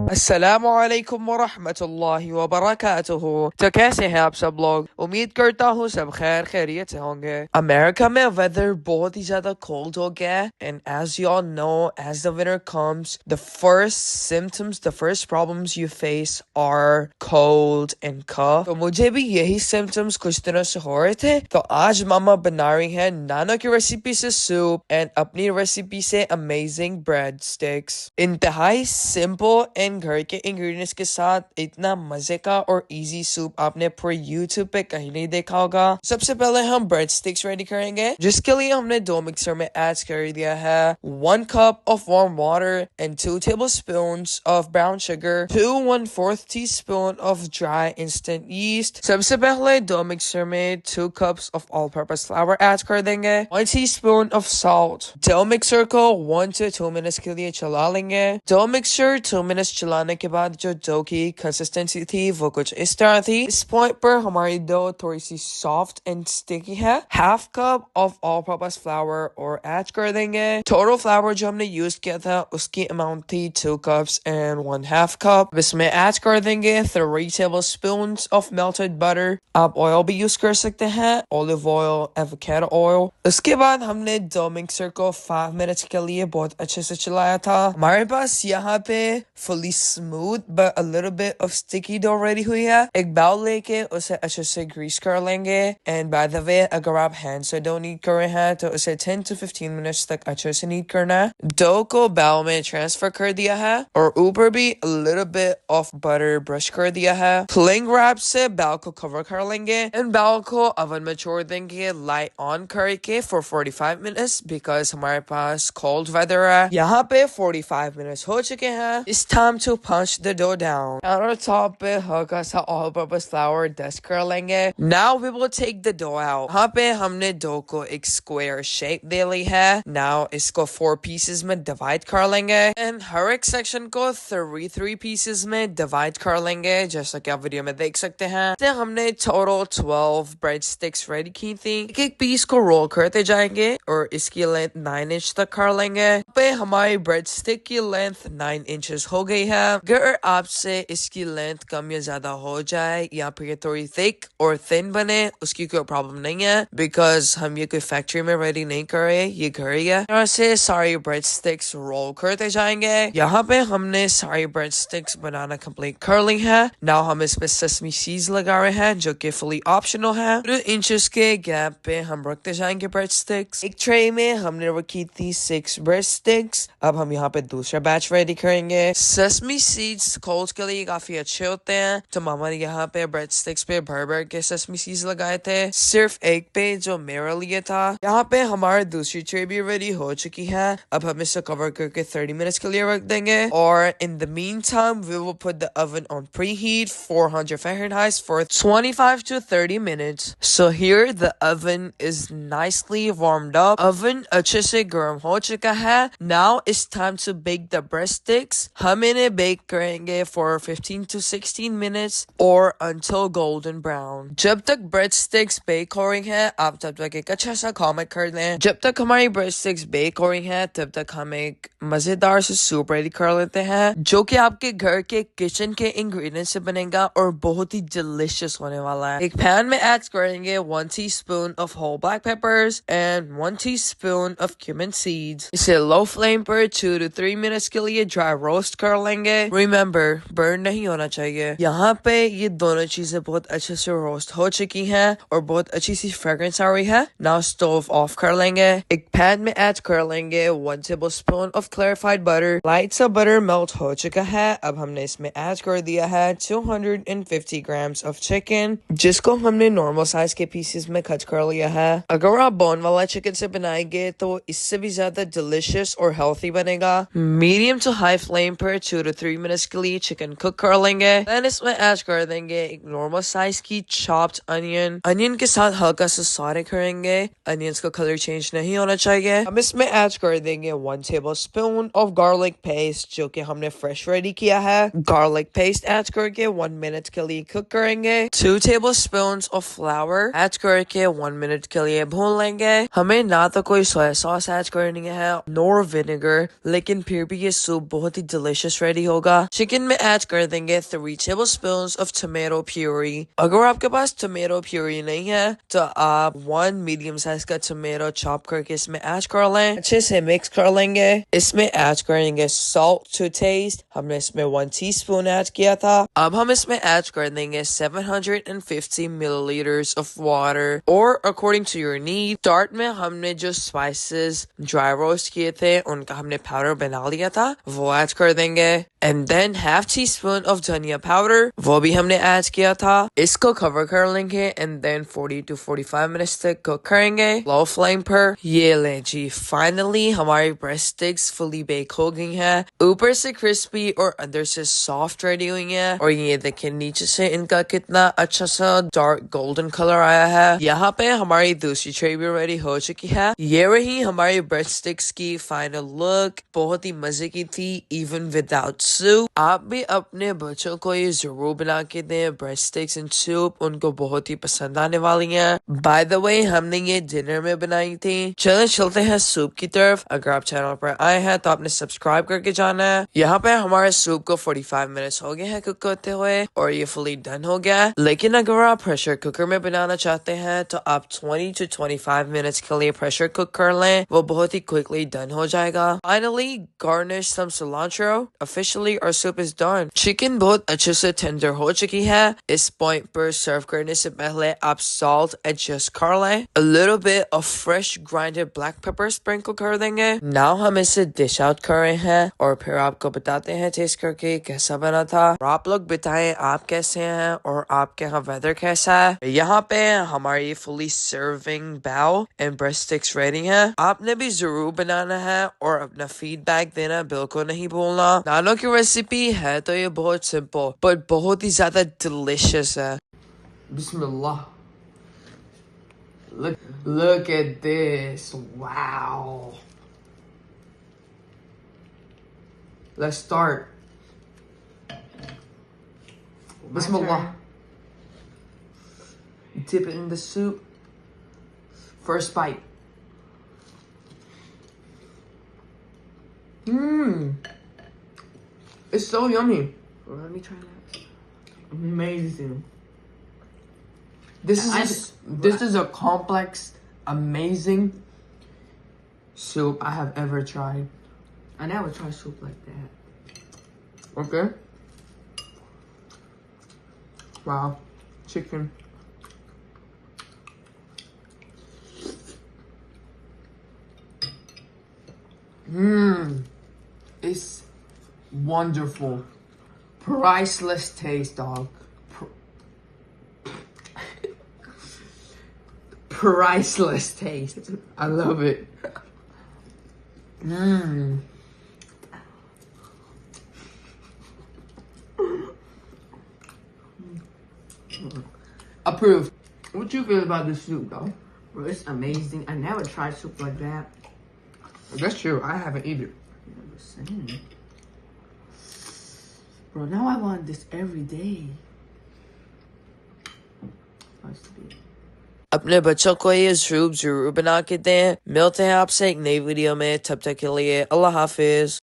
अस्सलामुअलैकुम वरहमतुल्लाहि वबरकातुहू। तो कैसे हैं आप सब लोग? उम्मीद करता हूँ सब खैर खैरियत से होंगे। अमेरिका में वेदर बहुत ही ज्यादा कोल्ड हो गया है and as you all know, as the winter comes, the first symptoms, the first problems you face are cold and cough. तो मुझे भी यही symptoms कुछ दिनों से हो रहे थे, तो आज मामा बना रही है नाना की रेसिपी से सूप एंड अपनी रेसिपी से अमेजिंग ब्रेड स्टिक्स। इंतहाई सिंपल एंड घर के इंग्रेडिएंट्स के साथ इतना मजे का और इजी सूप आपने पूरे यूट्यूब पे कहीं नहीं देखा होगा। सबसे पहले हम ब्रेड स्टिक्स रेडी करेंगे, जिसके लिए हमने दो मिक्सर में ऐड कर दिया है 1 cup of warm water and 2 tablespoons of brown sugar, 2 1/4 teaspoon of dry instant yeast। सबसे पहले दो मिक्सर में 2 cups of all-purpose flour add कर देंगे, 1 teaspoon of salt। Dough mixer को 1 to 2 मिनट्स के लिए चला लेंगे। डो मिक्सर 2 मिनट्स चलाने के बाद जो डो की कंसिस्टेंसी थी वो कुछ इस तरह थी। इस पॉइंट पर हमारी डो थोड़ी सी सॉफ्ट एंड स्टिकी है। Half cup of all purpose flower और ऐड कर देंगे। टोटल फ्लावर जो हमने यूज किया था उसकी अमाउंट थी 2 cups and 1/2 cup। इसमें ऐड कर देंगे 3 tablespoons of melted butter। आप ऑयल भी यूज कर सकते हैं, ऑलिव ऑयल, एवोकाडो ऑयल। उसके बाद हमने डो मिक्सर को 5 मिनट्स के लिए बहुत अच्छे से चलाया था। हमारे पास यहाँ पे fully smooth but a little bit of sticky dough ready हुई है। एक बाउल लेके उसे अच्छे से ग्रीस कर लेंगे। एंड बाय द वे, अगर आप हैंड से डो नीड कर रहे हैं तो उसे 10 to 15 मिनट्स तक अच्छे से नीड करना है। डो को बाउल में ट्रांसफर कर दिया है और ऊपर भी a little bit of butter brush कर दिया है। क्लिंग रैप से बाउल को कवर कर लेंगे एंड बाउल को ओवन में छोड़ देंगे लाइट ऑन करके for 45 minutes because हमारे पास cold weather है। यहाँ पे 45 minutes हो चुके हैं। It's time to punch the dough down। Counter top पे हल्का सा all purpose flour dust कर लेंगे। Now we will take the dough out। यहाँ पे हमने डो को एक square shape दे ली है। Now इसको 4 pieces में divide कर लेंगे and हर एक section को 3 pieces में divide कर लेंगे, जैसा कि आप वीडियो में देख सकते हैं। तो हमने total 12 bread sticks ready की थी। एक पीस को रोल करते जाएंगे और इसकी लेंथ 9 इंच तक कर लेंगे। पे हमारी ब्रेड स्टिक की लेंथ 9 इंचेस हो गई है। अगर आपसे इसकी लेंथ कम या ज्यादा हो जाए या फिर ये थोड़ी थिक और थिन बने, उसकी कोई प्रॉब्लम नहीं है बिकॉज हम ये कोई फैक्ट्री में रेडी नहीं कर रहे, ये घर ही है। तरह से सारी ब्रेड स्टिक्स रोल करते जाएंगे। यहाँ पे हमने सारी ब्रेड स्टिक्स बनाना कंप्लीट कर ली है। नाउ हम इस पे सेसमी सीड्स लगा रहे हैं जो कि फुली ऑप्शनल है। 2 इंचेस के गैप पे हम रखते जाएंगे ब्रेड स्टिक्स। एक ट्रे में हमने रखी थी 6 ब्रेड स्टिक्स। अब हम यहाँ पे दूसरा बैच रेडी करेंगे। सेसमी सीड्स कोल्ड के लिए काफी अच्छे होते हैं, तो मामा ने यहाँ पे ब्रेड स्टिक्स पे भर भर के सेसमी सीड्स लगाए थे, सिर्फ एक पे जो मेरे लिए था। यहाँ पे हमारी दूसरी ट्रे भी रेडी हो चुकी है। अब हम इसे कवर करके 30 मिनट्स के लिए रख देंगे और in the meantime we will put the oven on preheat 400 Fahrenheit for 25 to 30 minutes। So here the oven is nicely warmed up। Oven अच्छे से गर्म हो चुका है। Now it's time to bake the bread sticks। हम इन्हें bake करेंगे for 15 to 16 minutes or until golden brown। जब तक ब्रेड स्टिक्स बेक हो रही हैं, आप तब तक एक अच्छा सा कमेंट कर लें। जब तक हमारी ब्रेड स्टिक्स बेक हो रही हैं, तब तक हम एक मजेदार से सूप रेडी कर लेते हैं, जो कि आपके घर के किचन के इंग्रेडिएंट से बनेगा और बहुत ही डिलीशियस होने वाला है। एक पैन में ऐड करेंगे 1 teaspoon of whole black peppers and 1 teaspoon of cumin seeds। इसे लो फ्लेम पर 2 to 3 मिनट्स के लिए ड्राई रोस्ट कर लेंगे। रिमेम्बर, बर्न नहीं होना चाहिए। यहाँ पे ये दोनों चीजें बहुत अच्छे से रोस्ट हो चुकी हैं और बहुत अच्छी सी फ्रेग्रेंस आ रही है। नाउ स्टोव ऑफ कर लेंगे। एक पैन में ऐड कर लेंगे 1 tablespoon of clarified butter। Light सा बटर मेल्ट हो चुका है। अब हमने इसमें ऐड कर दिया है 250 grams of chicken, जिसको हमने नॉर्मल साइज के पीसेस में कट कर लिया है। अगर आप बोन वाला चिकन से बनाएंगे तो इससे भी ज्यादा डिलीशियस और हेल्थी बनेगा। मीडियम टू हाई फ्लेम पर 2 to 3 मिनट्स के लिए चिकन कुक कर लेंगे। देन इसमें ऐड कर देंगे एक नॉर्मल साइज की चॉप्ड अनियन। अनियन के साथ हल्का सा सॉटे करेंगे। अनियंस का कलर चेंज नहीं होना चाहिए। हम इसमें ऐड कर देंगे 1 tablespoon of garlic paste, जो कि हमने फ्रेश रेडी किया है। गार्लिक पेस्ट ऐड करके 1 मिनट के लिए कुक करेंगे। 2 tablespoons of flour ऐड करके 1 मिनट के लिए भून लेंगे। हमें ना तो कोई सोया सॉस ऐड करनी है नॉर विनेगर, लेकिन फिर भी ये सूप बहुत ही डिलीशियस रेडी रेडी होगा। चिकन में ऐड कर देंगे 3 tablespoons of tomato puree। अगर आपके पास tomato puree नहीं है तो आप 1 मीडियम साइज का टोमेटो चॉप करके इसमें ऐड कर लें। अच्छे से मिक्स कर लेंगे। इसमें ऐड करेंगे salt to taste। हमने इसमें 1 teaspoon ऐड किया था। अब हम इसमें ऐड कर देंगे 750 milliliters of water or according to your need। Start में हमने जो स्पाइसेस ड्राई रोस्ट किए थे उनका हमने पाउडर बना लिया था, वो ऐड कर देंगे। And than half tea spoon of धनिया पाउडर, वो भी हमने ऐड किया था। इसको कवर कर लेंगे एंड देन 40 to 45 मिनट्स तक कुक करेंगे लो फ्लेम पर। ये ले जी, फाइनली हमारी ब्रेस्ट स्टिक्स फुली बेक हो गई हैं। ऊपर से क्रिस्पी और अंदर से सॉफ्ट रेडी हुई हैं। और ये देखिए नीचे से इनका कितना अच्छा सा डार्क गोल्डन कलर आया है। यहाँ पे हमारी दूसरी ट्रे भी रेडी हो चुकी है। ये रही हमारी ब्रेस्ट स्टिक्स की फाइनल लुक। बहुत ही मजे की थी इवन विदाउट सूप। आप भी अपने बच्चों को ये जरूर बना के दें, ब्रेस्ट स्टिक्स एंड सूप, उनको बहुत ही पसंद आने वाली हैं। बाय द वे हमने ये डिनर में बनाई थी। चलें चलते हैं सूप की तरफ। अगर आप चैनल पर आए हैं तो आपने सब्सक्राइब करके जाना है। यहाँ पे हमारे सूप को 45 मिनट्स हो गए हैं कुक करते हुए और ये फुली डन हो गया है। लेकिन अगर आप प्रेशर कुकर में बनाना चाहते हैं तो आप 20 to 25 मिनट्स के लिए प्रेशर कुक कर लें, वो बहुत ही क्विकली डन हो जाएगा। Finally garnish some cilantro. Officially our soup is done। Chicken बहुत अच्छे से टेंडर हो चुकी है। इस पॉइंट पर सर्व करने से पहले आप सॉल्ट एडजस्ट कर लें। A little bit of fresh grinded black pepper sprinkle कर देंगे। नाउ हम इसे डिश आउट कर रहे हैं और फिर आपको बताते हैं टेस्ट करके कैसा बना था। और आप लोग बताएं आप कैसे हैं और आपके यहाँ वेदर कैसा है। यहाँ पे हमारी फुली सर्विंग बाउ एंड ब्रेस्ट स्टिक्स रेडी है। आपने भी जरूर बनाना है और अपना फीडबैक देना बिल्कुल नहीं भूलना। नानो की रेसिपी है तो ये बहुत सिंपल बट बहुत ही ज्यादा डिलिशियस है। बिस्मिल्लाह। Look at this. Wow. Let's start. Bismillah. Dip it in the soup. First bite. It's so yummy. Well, let me try that. Amazing. This is a complex, amazing soup I have ever tried. I never tried soup like that. Okay. Wow. Chicken. It's wonderful. Priceless taste, dog. Priceless taste. I love it. Approved. What you feel about this soup, though? Bro, it's amazing. I never tried soup like that. That's true. I haven't either. Bro, now I want this every day. अपने बच्चों को ये soup जरूर बना के दें। मिलते हैं आपसे एक नई वीडियो में, तब तक के लिए अल्लाह हाफिज।